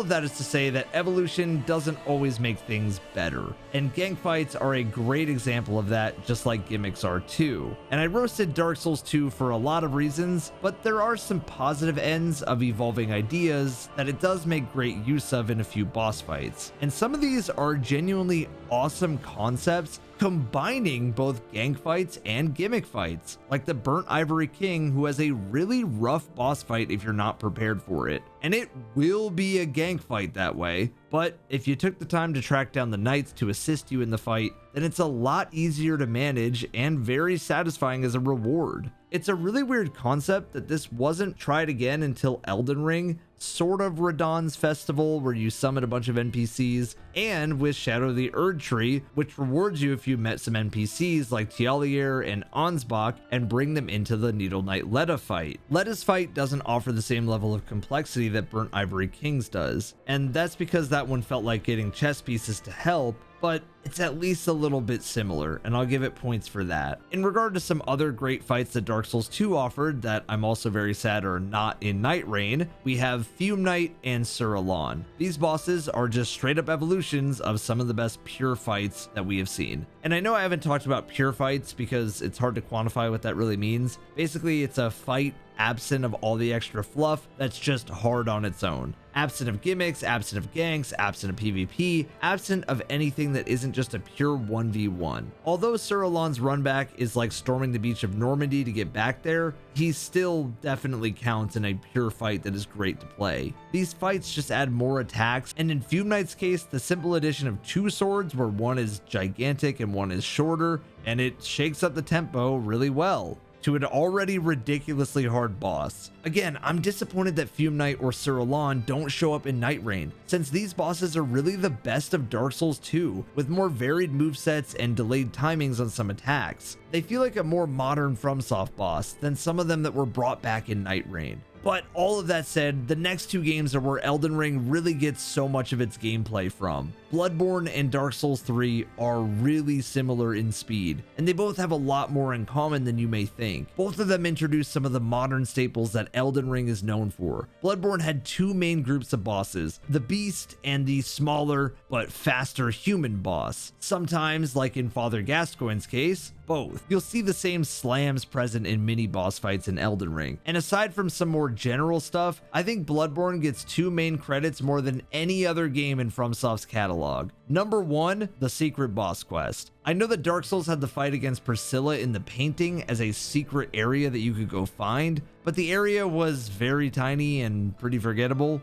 of that is to say that evolution doesn't always make things better, and gank fights are a great example of that, just like gimmicks are too. And I roasted Dark Souls 2 for a lot of reasons, but there are some positive ends of evolving ideas that it does make great use of in a few boss fights. And some of these are genuinely awesome concepts, combining both gank fights and gimmick fights, like the Burnt Ivory King, who has a really rough boss fight if you're not prepared for it. And it will be a gank fight that way, but if you took the time to track down the knights to assist you in the fight, then it's a lot easier to manage and very satisfying as a reward. It's a really weird concept that this wasn't tried again until Elden Ring, sort of Radahn's festival where you summon a bunch of NPCs, and with Shadow of the Erdtree, which rewards you if you met some NPCs like Tialier and Ansbach and bring them into the Needle Knight Leda fight. Leda's fight doesn't offer the same level of complexity that Burnt Ivory King's does, and that's because that one felt like getting chess pieces to help, but it's at least a little bit similar, and I'll give it points for that. In regard to some other great fights that Dark Souls 2 offered that I'm also very sad are not in nightreign, we have Fume Knight and Sir Alan. These bosses are just straight up evolutions of some of the best pure fights that we have seen. And I know I haven't talked about pure fights because it's hard to quantify what that really means. Basically, it's a fight absent of all the extra fluff that's just hard on its own. Absent of gimmicks, absent of ganks, absent of PvP, absent of anything that isn't just a pure 1v1. Although Sir Alan's run back is like storming the beach of Normandy to get back there, he still definitely counts in a pure fight that is great to play. These fights just add more attacks, and in Fume Knight's case, the simple addition of two swords where one is gigantic and one is shorter, and it shakes up the tempo really well to an already ridiculously hard boss. Again, I'm disappointed that Fume Knight or Sir Alan don't show up in nightreign, since these bosses are really the best of Dark Souls 2, with more varied movesets and delayed timings on some attacks. They feel like a more modern FromSoft boss than some of them that were brought back in nightreign. But all of that said, the next two games are where Elden Ring really gets so much of its gameplay from. Bloodborne and Dark Souls 3 are really similar in speed, and they both have a lot more in common than you may think. Both of them introduce some of the modern staples that Elden Ring is known for. Bloodborne had two main groups of bosses, the Beast and the smaller but faster human boss. Sometimes, like in Father Gascoigne's case, both. You'll see the same slams present in mini boss fights in Elden Ring. And aside from some more general stuff, I think Bloodborne gets two main credits more than any other game in FromSoft's catalog. Number one, the secret boss quest. I know that Dark Souls had the fight against Priscilla in the painting as a secret area that you could go find, but the area was very tiny and pretty forgettable.